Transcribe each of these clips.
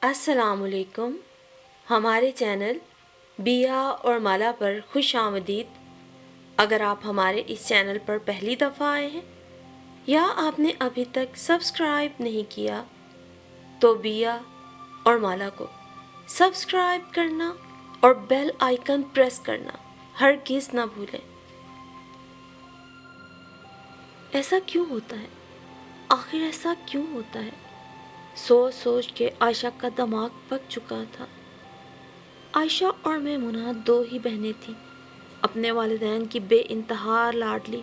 السلام علیکم. ہمارے چینل بیا اور مالا پر خوش آمدید. اگر آپ ہمارے اس چینل پر پہلی دفعہ آئے ہیں یا آپ نے ابھی تک سبسکرائب نہیں کیا تو بیا اور مالا کو سبسکرائب کرنا اور بیل آئیکن پریس کرنا ہرگز نہ بھولیں. ایسا کیوں ہوتا ہے؟ آخر ایسا کیوں ہوتا ہے؟ سوچ سوچ کے عائشہ کا دماغ پک چکا تھا. عائشہ اور میمونہ دو ہی بہنیں تھیں، اپنے والدین کی بے انتہا لاڈلی.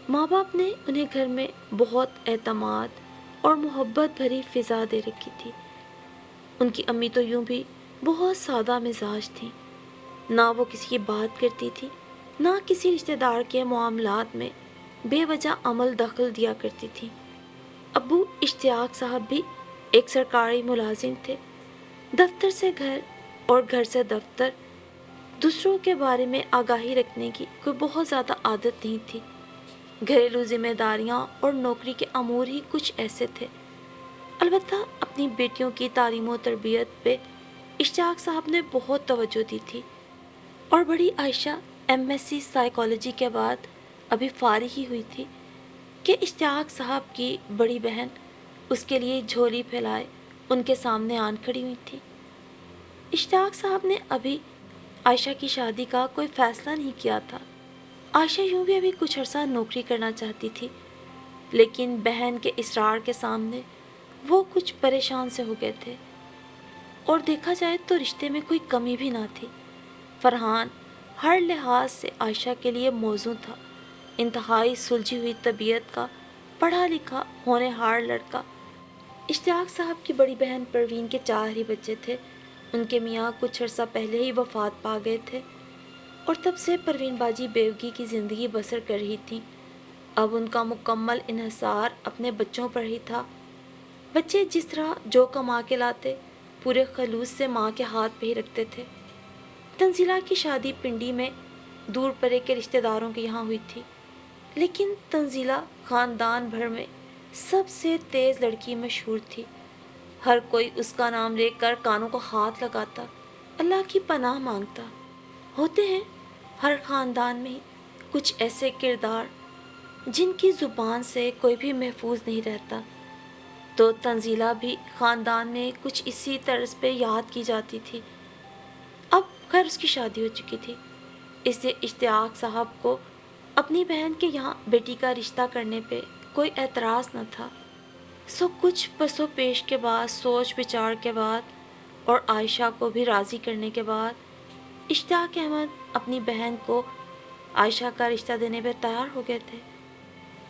ماں باپ نے انہیں گھر میں بہت اعتماد اور محبت بھری فضا دے رکھی تھی. ان کی امی تو یوں بھی بہت سادہ مزاج تھیں، نہ وہ کسی کی بات کرتی تھی، نہ کسی رشتہ دار کے معاملات میں بے وجہ عمل دخل دیا کرتی تھی. ابو اشتیاق صاحب بھی ایک سرکاری ملازم تھے. دفتر سے گھر اور گھر سے دفتر، دوسروں کے بارے میں آگاہی رکھنے کی کوئی بہت زیادہ عادت نہیں تھی. گھریلو ذمہ داریاں اور نوکری کے امور ہی کچھ ایسے تھے. البتہ اپنی بیٹیوں کی تعلیم و تربیت پہ اشتیاق صاحب نے بہت توجہ دی تھی، اور بڑی عائشہ MSc سائیکالوجی کے بعد ابھی فارغ ہی ہوئی تھی کہ اشتیاق صاحب کی بڑی بہن اس کے لیے جھولی پھیلائے ان کے سامنے آن کھڑی ہوئی تھی. اشتیاق صاحب نے ابھی عائشہ کی شادی کا کوئی فیصلہ نہیں کیا تھا. عائشہ یوں بھی ابھی کچھ عرصہ نوکری کرنا چاہتی تھی، لیکن بہن کے اصرار کے سامنے وہ کچھ پریشان سے ہو گئے تھے. اور دیکھا جائے تو رشتے میں کوئی کمی بھی نہ تھی. فرحان ہر لحاظ سے عائشہ کے لیے موزوں تھا. انتہائی سلجھی ہوئی طبیعت کا پڑھا لکھا ہونہار لڑکا. اشتیاق صاحب کی بڑی بہن پروین کے 4 ہی بچے تھے. ان کے میاں کچھ عرصہ پہلے ہی وفات پا گئے تھے، اور تب سے پروین باجی بیوگی کی زندگی بسر کر رہی تھیں. اب ان کا مکمل انحصار اپنے بچوں پر ہی تھا. بچے جس طرح جو کما کے لاتے پورے خلوص سے ماں کے ہاتھ پہ ہی رکھتے تھے. تنزیلہ کی شادی پنڈی میں دور پرے کے رشتہ داروں کے یہاں ہوئی تھی، لیکن تنزیلہ خاندان بھر میں سب سے تیز لڑکی مشہور تھی. ہر کوئی اس کا نام لے کر کانوں کو ہاتھ لگاتا، اللہ کی پناہ مانگتا. ہوتے ہیں ہر خاندان میں کچھ ایسے کردار جن کی زبان سے کوئی بھی محفوظ نہیں رہتا. تو تنزیلہ بھی خاندان میں کچھ اسی طرز پہ یاد کی جاتی تھی. اب خیر اس کی شادی ہو چکی تھی، اس لیے اشتیاق صاحب کو اپنی بہن کے یہاں بیٹی کا رشتہ کرنے پہ کوئی اعتراض نہ تھا. سو کچھ پس و پیش کے بعد، سوچ بچار کے بعد اور عائشہ کو بھی راضی کرنے کے بعد اشتیاق احمد اپنی بہن کو عائشہ کا رشتہ دینے پہ تیار ہو گئے تھے.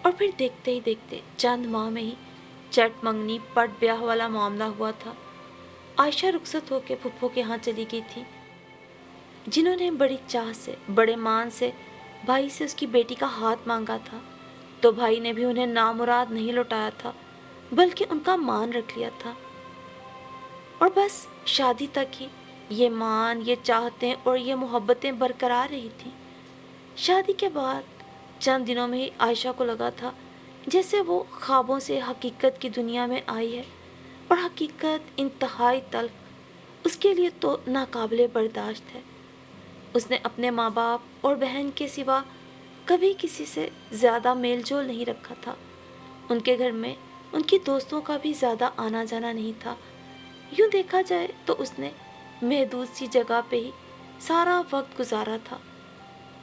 اور پھر دیکھتے ہی دیکھتے چند ماہ میں ہی چٹ منگنی پٹ بیاہ والا معاملہ ہوا تھا. عائشہ رخصت ہو کے پھپھو کے ہاں چلی گئی تھی، جنہوں نے بڑی چاہ سے بڑے مان سے بھائی سے اس کی بیٹی کا ہاتھ مانگا تھا. تو بھائی نے بھی انہیں نامراد نہیں لوٹایا تھا، بلکہ ان کا مان رکھ لیا تھا. اور بس شادی تک ہی یہ مان، یہ چاہتیں اور یہ محبتیں برقرار رہی تھیں. شادی کے بعد چند دنوں میں ہی عائشہ کو لگا تھا جیسے وہ خوابوں سے حقیقت کی دنیا میں آئی ہے، اور حقیقت انتہائی تلخ اس کے لیے تو ناقابل برداشت ہے. اس نے اپنے ماں باپ اور بہن کے سوا کبھی کسی سے زیادہ میل جول نہیں رکھا تھا. ان کے گھر میں ان کی دوستوں کا بھی زیادہ آنا جانا نہیں تھا. یوں دیکھا جائے تو اس نے محدود سی جگہ پہ ہی سارا وقت گزارا تھا.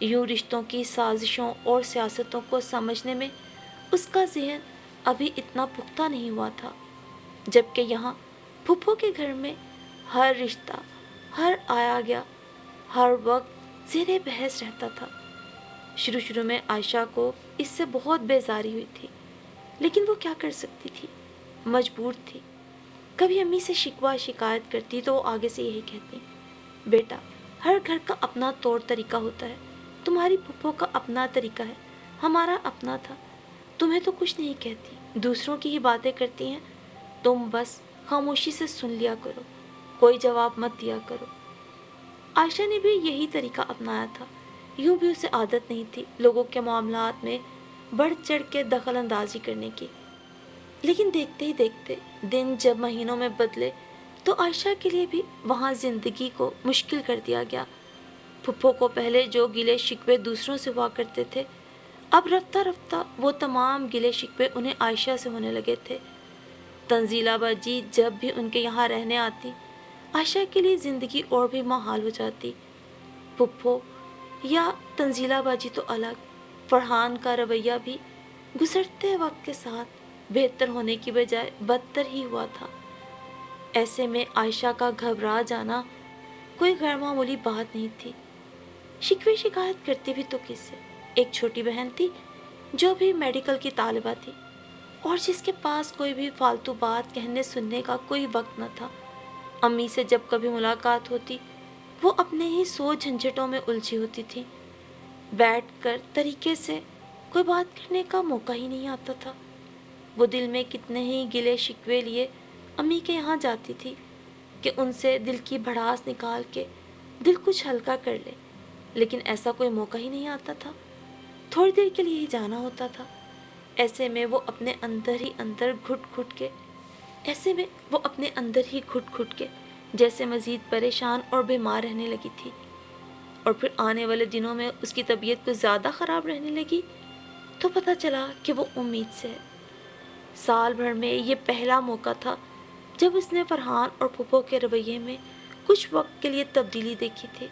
یوں رشتوں کی سازشوں اور سیاستوں کو سمجھنے میں اس کا ذہن ابھی اتنا پختہ نہیں ہوا تھا، جبکہ یہاں پھپھو کے گھر میں ہر رشتہ، ہر آیا گیا، ہر وقت زیر بحث رہتا تھا. شروع میں عائشہ کو اس سے بہت بیزاری ہوئی تھی، لیکن وہ کیا کر سکتی تھی، مجبور تھی. کبھی امی سے شکوہ شکایت کرتی تو وہ آگے سے یہی کہتی، بیٹا ہر گھر کا اپنا طور طریقہ ہوتا ہے، تمہاری پھپھو کا اپنا طریقہ ہے، ہمارا اپنا تھا. تمہیں تو کچھ نہیں کہتی، دوسروں کی ہی باتیں کرتی ہیں، تم بس خاموشی سے سن لیا کرو، کوئی جواب مت دیا کرو. عائشہ نے بھی یہی طریقہ اپنایا تھا. یوں بھی اسے عادت نہیں تھی لوگوں کے معاملات میں بڑھ چڑھ کے دخل اندازی کرنے کی. لیکن دیکھتے ہی دیکھتے دن جب مہینوں میں بدلے تو عائشہ کے لیے بھی وہاں زندگی کو مشکل کر دیا گیا۔ پھپھو کو پہلے جو گلے شکوے دوسروں سے ہوا کرتے تھے، اب رفتہ رفتہ وہ تمام گلے شکوے انہیں عائشہ سے ہونے لگے تھے۔ تنزیلہ باجی جب بھی ان کے یہاں رہنے آتی، عائشہ کے لیے زندگی اور بھی محال ہو جاتی۔ پھپھو یا تنزیلہ باجی تو الگ، فرحان کا رویہ بھی گزرتے وقت کے ساتھ بہتر ہونے کی بجائے بدتر ہی ہوا تھا۔ ایسے میں عائشہ کا گھبرا جانا کوئی غیر معمولی بات نہیں تھی۔ شکوے شکایت کرتی بھی تو کس سے؟ ایک چھوٹی بہن تھی جو بھی میڈیکل کی طالبہ تھی اور جس کے پاس کوئی بھی فالتو بات کہنے سننے کا کوئی وقت نہ تھا۔ امی سے جب کبھی ملاقات ہوتی، وہ اپنے ہی 100 جھنجھٹوں میں الجھی ہوتی تھی۔ بیٹھ کر طریقے سے کوئی بات کرنے کا موقع ہی نہیں آتا تھا۔ وہ دل میں کتنے ہی گلے شکوے لیے امی کے یہاں جاتی تھی کہ ان سے دل کی بھڑاس نکال کے دل کچھ ہلکا کر لے، لیکن ایسا کوئی موقع ہی نہیں آتا تھا۔ تھوڑی دیر کے لیے ہی جانا ہوتا تھا۔ ایسے میں وہ اپنے اندر ہی گھٹ گھٹ کے جیسے مزید پریشان اور بیمار رہنے لگی تھی۔ اور پھر آنے والے دنوں میں اس کی طبیعت کچھ زیادہ خراب رہنے لگی تو پتہ چلا کہ وہ امید سے ہے۔ سال بھر میں یہ پہلا موقع تھا جب اس نے فرحان اور پھپھو کے رویے میں کچھ وقت کے لیے تبدیلی دیکھی تھی،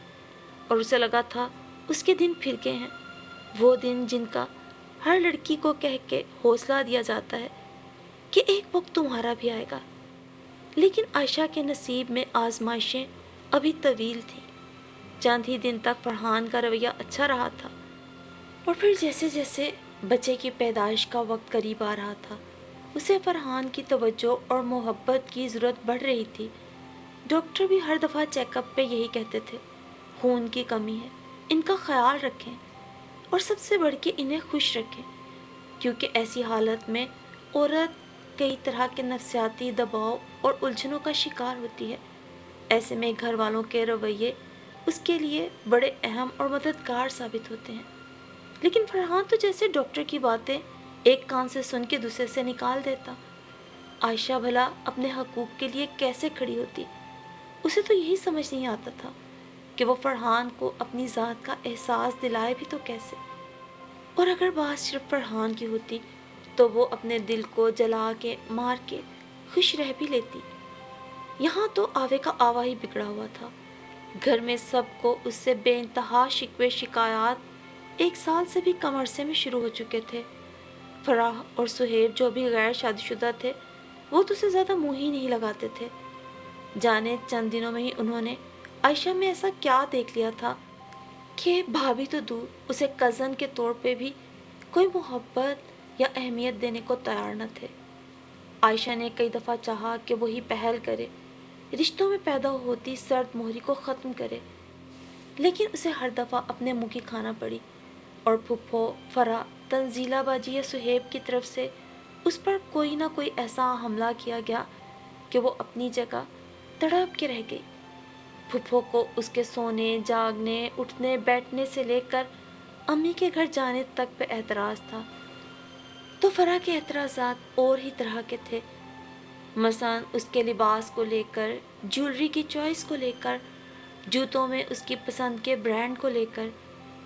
اور اسے لگا تھا اس کے دن پھر گئے ہیں، وہ دن جن کا ہر لڑکی کو کہہ کے حوصلہ دیا جاتا ہے کہ ایک وقت تمہارا بھی آئے گا۔ لیکن عائشہ کے نصیب میں آزمائشیں ابھی طویل تھیں۔ چند ہی دن تک فرحان کا رویہ اچھا رہا تھا، اور پھر جیسے جیسے بچے کی پیدائش کا وقت قریب آ رہا تھا، اسے فرحان کی توجہ اور محبت کی ضرورت بڑھ رہی تھی۔ ڈاکٹر بھی ہر دفعہ چیک اپ پہ یہی کہتے تھے، خون کی کمی ہے، ان کا خیال رکھیں، اور سب سے بڑھ کے انہیں خوش رکھیں، کیونکہ ایسی حالت میں عورت کئی طرح کے نفسیاتی دباؤ اور الجھنوں کا شکار ہوتی ہے۔ ایسے میں گھر والوں کے رویے اس کے لیے بڑے اہم اور مددگار ثابت ہوتے ہیں۔ لیکن فرحان تو جیسے ڈاکٹر کی باتیں ایک کان سے سن کے دوسرے سے نکال دیتا۔ عائشہ بھلا اپنے حقوق کے لیے کیسے کھڑی ہوتی؟ اسے تو یہی سمجھ نہیں آتا تھا کہ وہ فرحان کو اپنی ذات کا احساس دلائے بھی تو کیسے؟ اور اگر بات صرف فرحان کی ہوتی تو وہ اپنے دل کو جلا کے مار کے خوش رہ بھی لیتی۔ یہاں تو آوے کا آوا ہی بگڑا ہوا تھا۔ گھر میں سب کو اس سے بے انتہا شکوے شکایات 1 سال سے بھی کم عرصے میں شروع ہو چکے تھے۔ فرح اور سہیب جو بھی غیر شادی شدہ تھے، وہ تو اسے زیادہ منہ ہی نہیں لگاتے تھے۔ جانے چند دنوں میں ہی انہوں نے عائشہ میں ایسا کیا دیکھ لیا تھا کہ بھابھی تو دور، اسے کزن کے طور پہ بھی کوئی محبت یا اہمیت دینے کو تیار نہ تھے۔ عائشہ نے کئی دفعہ چاہا کہ وہی پہل کرے، رشتوں میں پیدا ہوتی سرد مہری کو ختم کرے، لیکن اسے ہر دفعہ اپنے منہ کی کھانا پڑی، اور پھپھو، فرح، تنزیلہ باجی یا سہیب کی طرف سے اس پر کوئی نہ کوئی ایسا حملہ کیا گیا کہ وہ اپنی جگہ تڑپ کے رہ گئی۔ پھپھو کو اس کے سونے، جاگنے، اٹھنے بیٹھنے سے لے کر امی کے گھر جانے تک پہ اعتراض تھا، تو فرح کے اعتراضات اور ہی طرح کے تھے۔ مثلاً اس کے لباس کو لے کر، جیولری کی چوائس کو لے کر، جوتوں میں اس کی پسند کے برانڈ کو لے کر،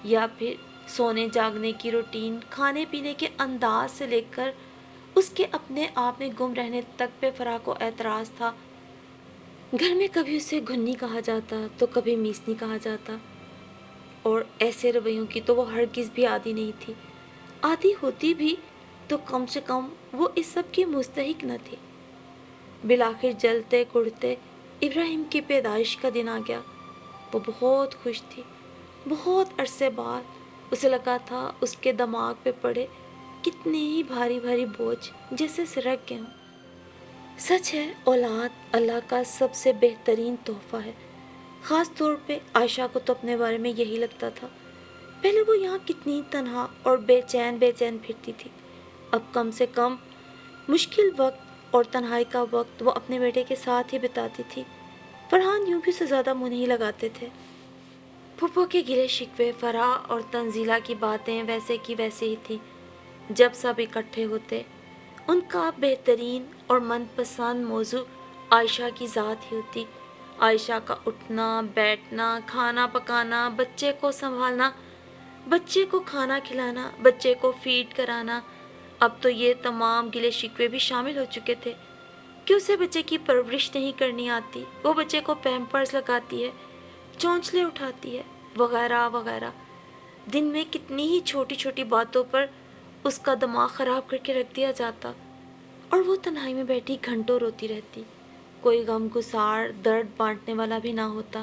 یا پھر سونے جاگنے کی روٹین، کھانے پینے کے انداز سے لے کر اس کے اپنے آپ میں گم رہنے تک پہ فرح کو اعتراض تھا۔ گھر میں کبھی اسے گھنی کہا جاتا تو کبھی میسنی کہا جاتا، اور ایسے رویوں کی تو وہ ہرگز بھی عادی نہیں تھی۔ عادی ہوتی بھی تو کم سے کم وہ اس سب کی مستحق نہ تھی۔ بالآخر جلتے کڑتے ابراہیم کی پیدائش کا دن آ گیا۔ وہ بہت خوش تھی۔ بہت عرصے بعد اسے لگا تھا اس کے دماغ پہ پڑے کتنے ہی بھاری بھاری بوجھ جیسے سرک گئے ہوں۔ سچ ہے، اولاد اللہ کا سب سے بہترین تحفہ ہے۔ خاص طور پہ عائشہ کو تو اپنے بارے میں یہی لگتا تھا۔ پہلے وہ یہاں کتنی تنہا اور بے چین پھرتی تھی، اب کم سے کم مشکل وقت اور تنہائی کا وقت وہ اپنے بیٹے کے ساتھ ہی بتاتی تھی۔ فرحان یوں بھی سے زیادہ منہ نہیں لگاتے تھے۔ پھپھو کے گلے شکوے، فرح اور تنزیلہ کی باتیں ویسے کی ویسے ہی تھیں۔ جب سب اکٹھے ہوتے، ان کا بہترین اور من پسند موضوع عائشہ کی ذات ہی ہوتی۔ عائشہ کا اٹھنا بیٹھنا، کھانا پکانا، بچے کو سنبھالنا، بچے کو کھانا کھلانا، بچے کو فیڈ کرانا، اب تو یہ تمام گلے شکوے بھی شامل ہو چکے تھے کہ اسے بچے کی پرورش نہیں کرنی آتی، وہ بچے کو پیمپرز لگاتی ہے، چونچلے اٹھاتی ہے، وغیرہ وغیرہ۔ دن میں کتنی ہی چھوٹی چھوٹی باتوں پر اس کا دماغ خراب کر کے رکھ دیا جاتا، اور وہ تنہائی میں بیٹھی گھنٹوں روتی رہتی۔ کوئی غم گسار درد بانٹنے والا بھی نہ ہوتا۔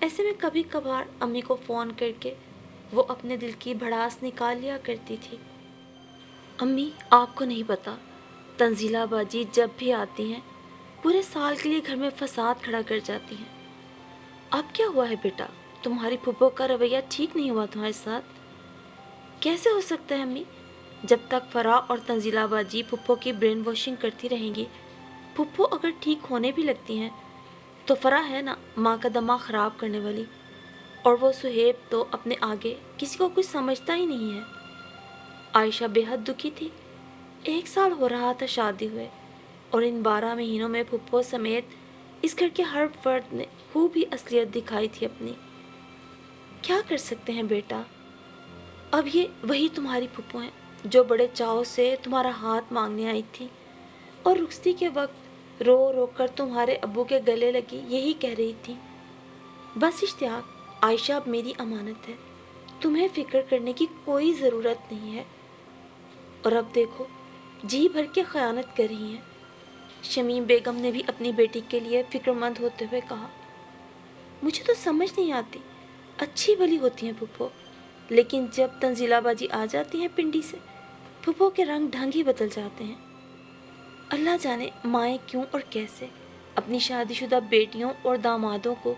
ایسے میں کبھی کبھار امی کو فون کر کے وہ اپنے دل کی بھڑاس نکال لیا کرتی تھی۔ امی، آپ کو نہیں پتا، تنزیلہ باجی جب بھی آتی ہیں پورے سال کے لیے گھر میں فساد کھڑا کر جاتی ہیں۔ اب کیا ہوا ہے بیٹا؟ تمہاری پھپھو کا رویہ ٹھیک نہیں ہوا تمہارے ساتھ؟ کیسے ہو سکتا ہے امی؟ جب تک فرح اور تنزیلہ باجی پھپھو کی برین واشنگ کرتی رہیں گی، پھپھو اگر ٹھیک ہونے بھی لگتی ہیں تو فرح ہے نا ماں کا دماغ خراب کرنے والی، اور وہ سہیب تو اپنے آگے کسی کو کچھ سمجھتا ہی نہیں ہے۔ عائشہ بے حد دکھی تھی۔ 1 سال ہو رہا تھا شادی ہوئے، اور ان 12 مہینوں میں پھپھو سمیت اس گھر کے ہر فرد نے خوب ہی اصلیت دکھائی تھی اپنی۔ کیا کر سکتے ہیں بیٹا؟ اب یہ وہی تمہاری پھپھو ہیں جو بڑے چاؤ سے تمہارا ہاتھ مانگنے آئی تھی، اور رخصتی کے وقت رو رو کر تمہارے ابو کے گلے لگی یہی کہہ رہی تھی، بس اشتیاق، عائشہ اب میری امانت ہے، تمہیں فکر کرنے کی کوئی ضرورت نہیں ہے۔ اور اب دیکھو جی بھر کے خیانت کر رہی ہیں۔ شمیم بیگم نے بھی اپنی بیٹی کے لیے فکر مند ہوتے ہوئے کہا، مجھے تو سمجھ نہیں آتی، اچھی بھلی ہوتی ہیں پھپھو، لیکن جب تنزیلہ باجی آ جاتی ہیں پنڈی سے، پھپھو کے رنگ ڈھنگ ہی بدل جاتے ہیں۔ اللہ جانے مائیں کیوں اور کیسے اپنی شادی شدہ بیٹیوں اور دامادوں کو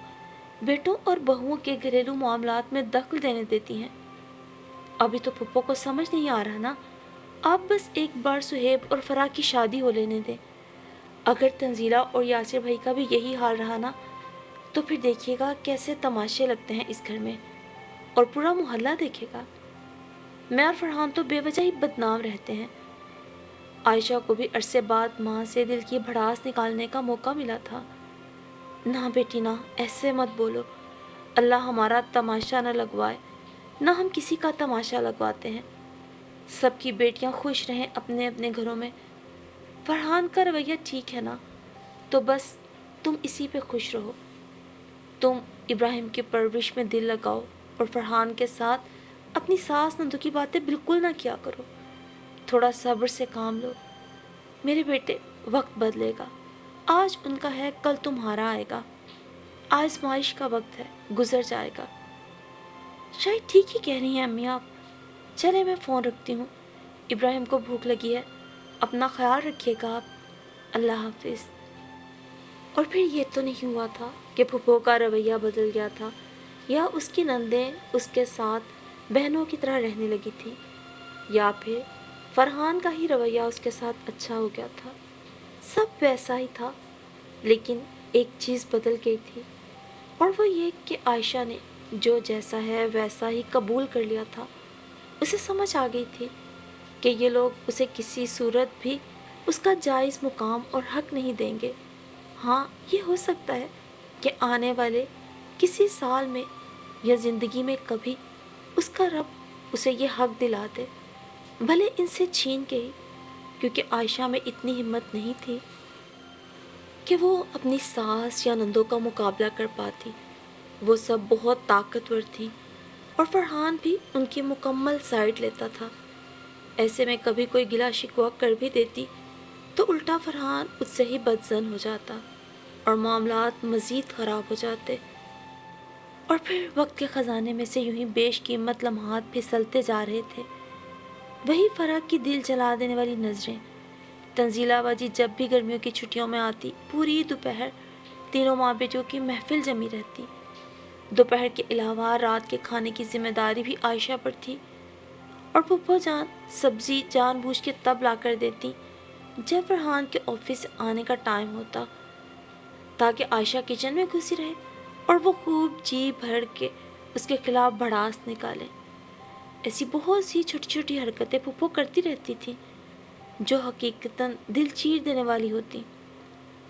بیٹوں اور بہوؤں کے گھریلو معاملات میں دخل دینے دیتی ہیں۔ ابھی تو پھپھو کو سمجھ نہیں آ رہا نا، آپ بس ایک بار سہیب اور فرح کی شادی ہو لینے دیں۔ اگر تنزیلہ اور یاسر بھائی کا بھی یہی حال رہا نا، تو پھر دیکھیے گا کیسے تماشے لگتے ہیں اس گھر میں، اور پورا محلہ دیکھے گا۔ میں اور فرحان تو بے وجہ ہی بدنام رہتے ہیں۔ عائشہ کو بھی عرصے بعد ماں سے دل کی بھڑاس نکالنے کا موقع ملا تھا۔ نہ بیٹی نہ، ایسے مت بولو، اللہ ہمارا تماشا نہ لگوائے، نہ ہم کسی کا تماشا لگواتے ہیں۔ سب کی بیٹیاں خوش رہیں اپنے اپنے گھروں میں۔ فرحان کا رویہ ٹھیک ہے نا، تو بس تم اسی پہ خوش رہو۔ تم ابراہیم کی پرورش میں دل لگاؤ، اور فرحان کے ساتھ اپنی ساس نندو کی باتیں بالکل نہ کیا کرو۔ تھوڑا صبر سے کام لو میرے بیٹے، وقت بدلے گا، آج ان کا ہے کل تمہارا آئے گا، آزمائش کا وقت ہے، گزر جائے گا۔ شاید ٹھیک ہی کہہ رہی ہیں امی آپ۔ چلے میں فون رکھتی ہوں، ابراہیم کو بھوک لگی ہے، اپنا خیال رکھیے گا آپ، اللہ حافظ۔ اور پھر یہ تو نہیں ہوا تھا کہ پھپھو کا رویہ بدل گیا تھا، یا اس کی نندیں اس کے ساتھ بہنوں کی طرح رہنے لگی تھیں، یا پھر فرحان کا ہی رویہ اس کے ساتھ اچھا ہو گیا تھا۔ سب ویسا ہی تھا، لیکن ایک چیز بدل گئی تھی، اور وہ یہ کہ عائشہ نے جو جیسا ہے ویسا ہی قبول کر لیا تھا۔ اسے سمجھ آ گئی تھی کہ یہ لوگ اسے کسی صورت بھی اس کا جائز مقام اور حق نہیں دیں گے۔ ہاں، یہ ہو سکتا ہے کہ آنے والے کسی سال میں یا زندگی میں کبھی اس کا رب اسے یہ حق دلا دے، بھلے ان سے چھین کے ہی، کیونکہ عائشہ میں اتنی ہمت نہیں تھی کہ وہ اپنی ساس یا نندوں کا مقابلہ کر پاتی۔ وہ سب بہت طاقتور تھی، اور فرحان بھی ان کی مکمل سائیڈ لیتا تھا۔ ایسے میں کبھی کوئی گلا شکوہ کر بھی دیتی تو الٹا فرحان اس سے ہی بدظن ہو جاتا، اور معاملات مزید خراب ہو جاتے، اور پھر وقت کے خزانے میں سے یوں ہی بیش قیمت لمحات پھسلتے جا رہے تھے۔ وہی فرح کی دل جلا دینے والی نظریں۔ تنزیلہ باجی جب بھی گرمیوں کی چھٹیوں میں آتی، پوری دوپہر تینوں ماں بیٹیوں کی محفل جمی رہتی۔ دوپہر کے علاوہ رات کے کھانے کی ذمہ داری بھی عائشہ پر تھی، اور پھپھو جان سبزی جان بوجھ کے تب لا کر دیتی جب فرحان کے آفس سے آنے کا ٹائم ہوتا، تاکہ عائشہ کچن میں گھسی رہے اور وہ خوب جی بھر کے اس کے خلاف بھڑاس نکالے۔ ایسی بہت سی چھوٹی چھوٹی حرکتیں پھپھو کرتی رہتی تھی جو حقیقتاً دل چیر دینے والی ہوتی۔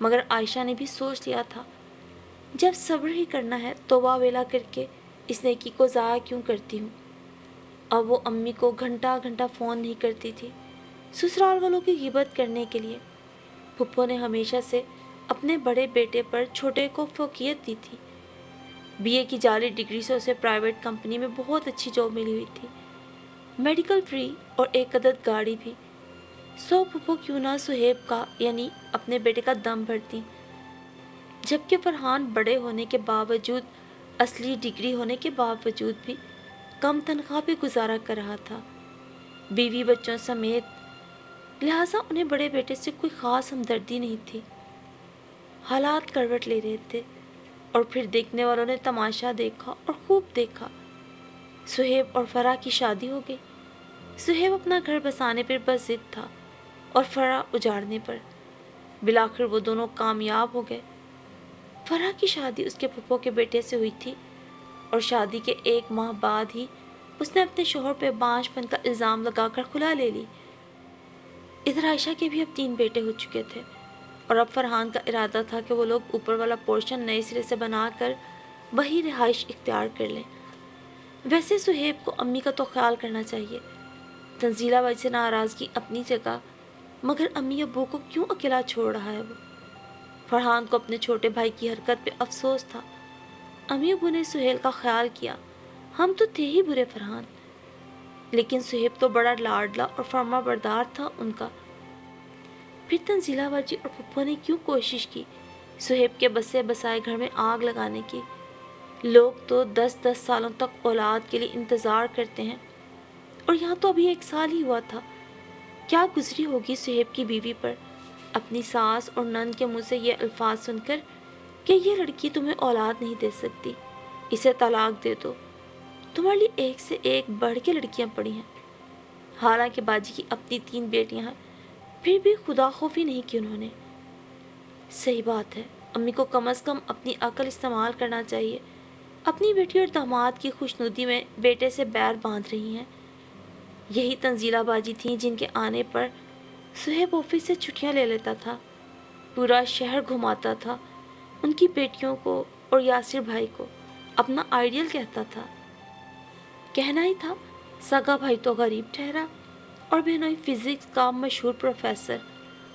مگر عائشہ نے بھی سوچ لیا تھا جب صبر ہی کرنا ہے توبہ ویلا کر کے اس نیکی کو ضائع کیوں کرتی ہوں۔ اب وہ امی کو گھنٹہ گھنٹہ فون نہیں کرتی تھی سسرال والوں کی غیبت کرنے کے لیے۔ پھپھو نے ہمیشہ سے اپنے بڑے بیٹے پر چھوٹے کو فوقیت دی تھی۔ بی اے کی جعلی ڈگری سے اسے پرائیویٹ کمپنی میں بہت اچھی جاب ملی ہوئی تھی، میڈیکل فری اور ایک عدد گاڑی بھی۔ سو پھپھو کیوں نہ صہیب کا یعنی اپنے بیٹے کا دم بھرتی، جبکہ فرحان بڑے ہونے کے باوجود، اصلی ڈگری ہونے کے باوجود بھی کم تنخواہ پہ گزارا کر رہا تھا، بیوی بچوں سمیت، لہٰذا انہیں بڑے بیٹے سے کوئی خاص ہمدردی نہیں تھی۔ حالات کروٹ لے رہے تھے اور پھر دیکھنے والوں نے تماشا دیکھا اور خوب دیکھا۔ صہیب اور فرح کی شادی ہو گئی۔ صہیب اپنا گھر بسانے پر بس ضد تھا اور فرح اجاڑنے پر۔ بالآخر وہ دونوں کامیاب ہو گئے۔ فرح کی شادی اس کے پھپھو کے بیٹے سے ہوئی تھی اور شادی کے 1 ماہ بعد ہی اس نے اپنے شوہر پہ بانجھ پن کا الزام لگا کر خلا لے لی۔ ادھر عائشہ کے بھی اب 3 بیٹے ہو چکے تھے اور اب فرحان کا ارادہ تھا کہ وہ لوگ اوپر والا پورشن نئے سرے سے بنا کر وہی رہائش اختیار کر لیں۔ ویسے صہیب کو امی کا تو خیال کرنا چاہیے۔ تنزیلہ باجی سے ناراضگی اپنی جگہ، مگر امی ابو کو کیوں اکیلا چھوڑ رہا ہے وہ؟ فرحان کو اپنے چھوٹے بھائی کی حرکت پہ افسوس تھا۔ امی ابو نے سہیل کا خیال کیا، ہم تو تھے ہی برے فرحان، لیکن صہیب تو بڑا لاڈلا اور فرما بردار تھا ان کا۔ پھر تنزیلہ باجی اور پھپھو نے کیوں کوشش کی صہیب کے بسے بسائے گھر میں آگ لگانے کی؟ لوگ تو 10 سالوں تک اولاد کے لیے انتظار کرتے ہیں اور یہاں تو ابھی 1 سال ہی ہوا تھا۔ کیا گزری ہوگی صہیب کی بیوی پر اپنی ساس اور نند کے منہ سے یہ الفاظ سن کر کہ یہ لڑکی تمہیں اولاد نہیں دے سکتی، اسے طلاق دے دو، تمہارے لیے ایک سے ایک بڑھ کے لڑکیاں پڑی ہیں۔ حالانکہ باجی کی اپنی 3 بیٹیاں ہیں، پھر بھی خدا خوفی نہیں کی انہوں نے۔ صحیح بات ہے، امی کو کم از کم اپنی عقل استعمال کرنا چاہیے۔ اپنی بیٹی اور داماد کی خوشنودی میں بیٹے سے بیر باندھ رہی ہیں۔ یہی تنزیلہ باجی تھیں جن کے آنے پر صہیب آفس سے چھٹیاں لے لیتا تھا، پورا شہر گھماتا تھا، ان کی بیٹیوں کو اور یاسر بھائی کو اپنا آئیڈیل کہتا تھا۔ کہنا ہی تھا سگا بھائی تو غریب ٹھہرا اور بہنوئی فزکس کا مشہور پروفیسر،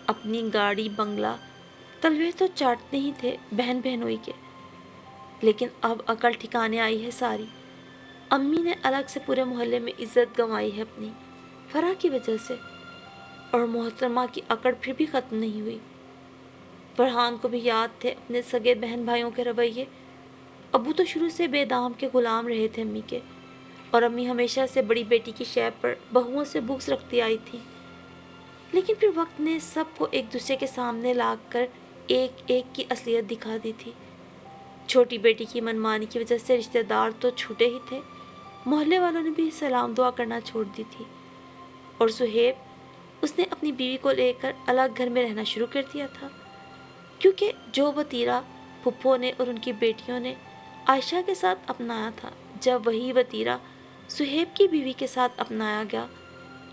اپنی گاڑی بنگلہ، تلوے تو چاٹتے ہی تھے بہن بہنوئی کے۔ لیکن اب عقل ٹھکانے آئی ہے ساری۔ امی نے الگ سے پورے محلے میں عزت گنوائی ہے اپنی فرح کی وجہ سے، اور محترمہ کی اکڑ پھر بھی ختم نہیں ہوئی۔ فرحان کو بھی یاد تھے اپنے سگے بہن بھائیوں کے رویے۔ ابو تو شروع سے بے دام کے غلام رہے تھے امی کے، اور امی ہمیشہ سے بڑی بیٹی کی شے پر بہوؤں سے بغض رکھتی آئی تھی۔ لیکن پھر وقت نے سب کو ایک دوسرے کے سامنے لا کر ایک ایک کی اصلیت دکھا دی تھی۔ چھوٹی بیٹی کی منمانی کی وجہ سے رشتہ دار تو چھوٹے ہی تھے، محلے والوں نے بھی سلام دعا کرنا چھوڑ دی تھی۔ اور صہیب، اس نے اپنی بیوی کو لے کر الگ گھر میں رہنا شروع کر دیا تھا، کیونکہ جو وتیرہ پھپھو نے اور ان کی بیٹیوں نے عائشہ کے ساتھ اپنایا تھا، جب وہی وتیرہ صہیب کی بیوی کے ساتھ اپنایا گیا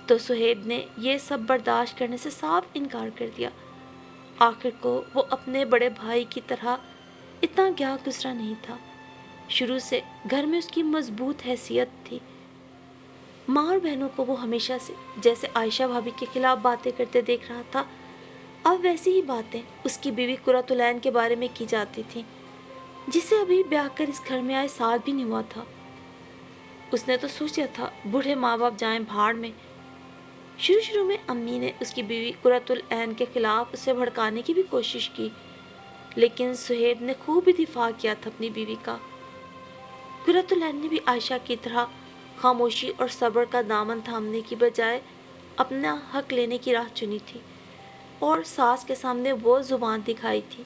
تو صہیب نے یہ سب برداشت کرنے سے صاف انکار کر دیا۔ آخر کو وہ اپنے بڑے بھائی کی طرح اتنا گیا گزرا نہیں تھا۔ شروع سے گھر میں اس کی مضبوط حیثیت تھی۔ ماں اور بہنوں کو وہ ہمیشہ سے جیسے عائشہ بھابھی کے خلاف باتیں کرتے دیکھ رہا تھا، اب ویسی ہی باتیں اس کی بیوی قرۃ العین کے بارے میں کی جاتی تھیں، جسے ابھی بیاہ کر اس گھر میں آئے سال بھی نہیں ہوا تھا۔ اس نے تو سوچا تھا بوڑھے ماں باپ جائیں بھاڑ میں۔ شروع میں امی نے اس کی بیوی قرۃ العین کے خلاف اسے بھڑکانے کی بھی کوشش کی، لیکن صہیب نے خوب ہی دفاع کیا تھا اپنی بیوی کا۔ قرۃ العین نے بھی عائشہ کی طرح خاموشی اور صبر کا دامن تھامنے کی بجائے اپنا حق لینے کی راہ چنی تھی، اور ساس کے سامنے وہ زبان دکھائی تھی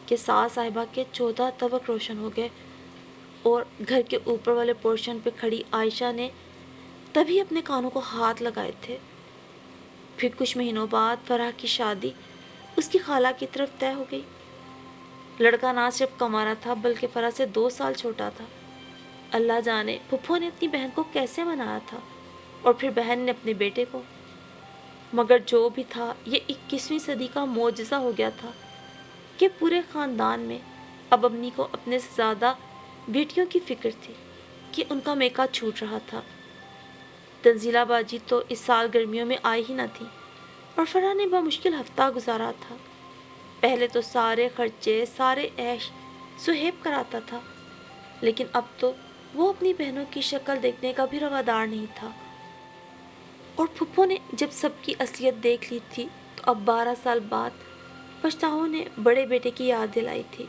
کہ ساس صاحبہ کے 14 طبق روشن ہو گئے، اور گھر کے اوپر والے پورشن پہ کھڑی عائشہ نے تبھی اپنے کانوں کو ہاتھ لگائے تھے۔ پھر کچھ مہینوں بعد فرح کی شادی اس کی خالہ کی طرف طے ہو گئی۔ لڑکا نہ صرف کمارا تھا بلکہ فرح سے 2 سال چھوٹا تھا۔ اللہ جانے پھپھو نے اپنی بہن کو کیسے منایا تھا، اور پھر بہن نے اپنے بیٹے کو۔ مگر جو بھی تھا یہ 21ویں صدی کا معجزہ ہو گیا تھا۔ کہ پورے خاندان میں اب امی کو اپنے سے زیادہ بیٹیوں کی فکر تھی کہ ان کا میکا چھوٹ رہا تھا۔ تنزیلہ باجی تو اس سال گرمیوں میں آئی ہی نہ تھی اور فرحان نے بمشکل ہفتہ گزارا تھا۔ پہلے تو سارے خرچے، سارے عیش سہیب کراتا تھا، لیکن اب تو وہ اپنی بہنوں کی شکل دیکھنے کا بھی روادار نہیں تھا۔ اور پھپھو نے جب سب کی اصلیت دیکھ لی تھی تو اب 12 سال بعد پچھتاؤں نے بڑے بیٹے کی یاد دلائی تھی۔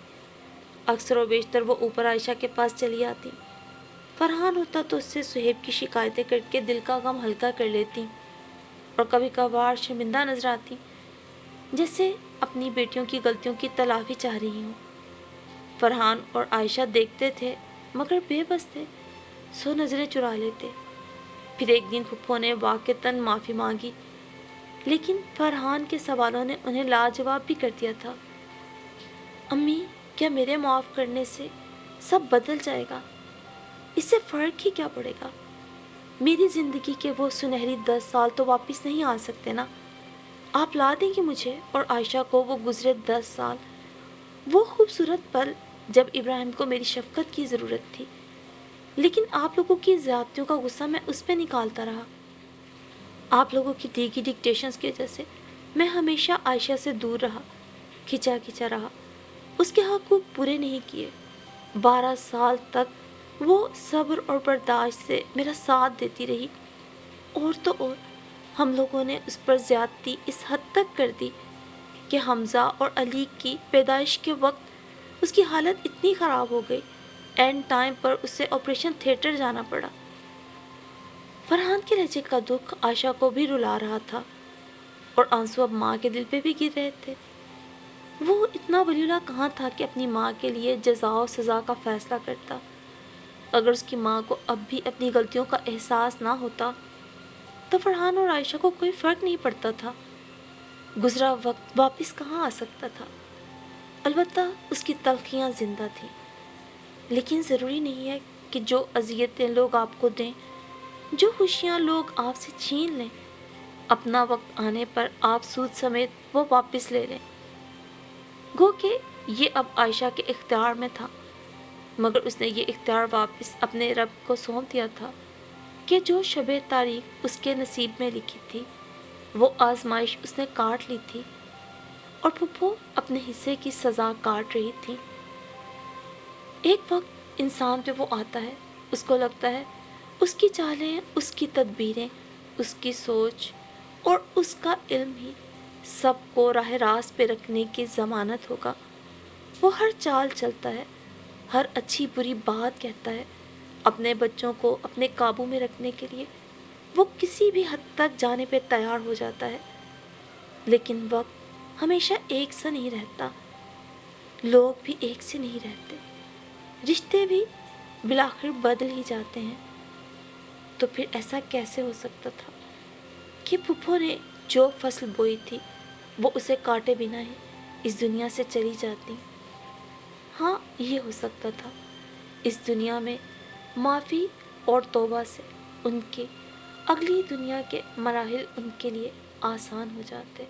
اکثر و بیشتر وہ اوپر عائشہ کے پاس چلی آتی۔ فرحان ہوتا تو اس سے سہیب کی شکایتیں کر کے دل کا غم ہلکا کر لیتی اور کبھی کبھار شرمندہ نظر آتی، جیسے اپنی بیٹیوں کی غلطیوں کی تلافی چاہ رہی ہوں۔ فرحان اور عائشہ دیکھتے تھے مگر بے بس تھے، سو نظریں چرا لیتے۔ پھر ایک دن پھپھو نے واقعتاً معافی مانگی، لیکن فرحان کے سوالوں نے انہیں لاجواب بھی کر دیا تھا۔ امی، کیا میرے معاف کرنے سے سب بدل جائے گا؟ اس سے فرق ہی کیا پڑے گا؟ میری زندگی کے وہ سنہری 10 سال تو واپس نہیں آ سکتے نا۔ آپ لا دیں گے مجھے اور عائشہ کو وہ گزرے 10 سال، وہ خوبصورت پل جب ابراہیم کو میری شفقت کی ضرورت تھی، لیکن آپ لوگوں کی زیادتیوں کا غصہ میں اس پہ نکالتا رہا۔ آپ لوگوں کی دی گئی ڈکٹیشنز کی وجہ سے میں ہمیشہ عائشہ سے دور رہا، کھچا رہا، اس کے حقوق پورے نہیں کیے۔ 12 سال تک وہ صبر اور برداشت سے میرا ساتھ دیتی رہی، اور تو اور ہم لوگوں نے اس پر زیادتی اس حد تک کر دی کہ حمزہ اور علی کی پیدائش کے وقت اس کی حالت اتنی خراب ہو گئی، اینڈ ٹائم پر اسے آپریشن تھیٹر جانا پڑا۔ فرحان کے لہجے کا دکھ عائشہ کو بھی رلا رہا تھا اور آنسو اب ماں کے دل پہ بھی گر رہے تھے۔ وہ اتنا ولی اللہ کہاں تھا کہ اپنی ماں کے لیے جزا و سزا کا فیصلہ کرتا؟ اگر اس کی ماں کو اب بھی اپنی غلطیوں کا احساس نہ ہوتا تو فرحان اور عائشہ کو کوئی فرق نہیں پڑتا تھا۔ گزرا وقت واپس کہاں آ سکتا تھا؟ البتہ اس کی تلخیاں زندہ تھیں، لیکن ضروری نہیں ہے کہ جو اذیتیں لوگ آپ کو دیں، جو خوشیاں لوگ آپ سے چھین لیں، اپنا وقت آنے پر آپ سود سمیت وہ واپس لے لیں۔ گو کہ یہ اب عائشہ کے اختیار میں تھا، مگر اس نے یہ اختیار واپس اپنے رب کو سونپ دیا تھا کہ جو شب تاریخ اس کے نصیب میں لکھی تھی وہ آزمائش اس نے کاٹ لی تھی، اور پھپھو اپنے حصے کی سزا کاٹ رہی تھی۔ ایک وقت انسان پہ وہ آتا ہے، اس کو لگتا ہے اس کی چالیں، اس کی تدبیریں، اس کی سوچ اور اس کا علم ہی سب کو راہ راست پہ رکھنے کی ضمانت ہوگا۔ وہ ہر چال چلتا ہے، ہر اچھی بری بات کہتا ہے، اپنے بچوں کو اپنے قابو میں رکھنے کے لیے وہ کسی بھی حد تک جانے پہ تیار ہو جاتا ہے۔ لیکن وقت ہمیشہ ایک سا نہیں رہتا، لوگ بھی ایک سے نہیں رہتے، رشتے بھی بالآخر بدل ہی جاتے ہیں۔ تو پھر ایسا کیسے ہو سکتا تھا کہ پھپھو نے جو فصل بوئی تھی وہ اسے کاٹے بنا ہی اس دنیا سے چلی جاتی؟ ہاں، یہ ہو سکتا تھا۔ اس دنیا میں معافی اور توبہ سے ان کے اگلی دنیا کے مراحل ان کے لیے آسان ہو جاتے۔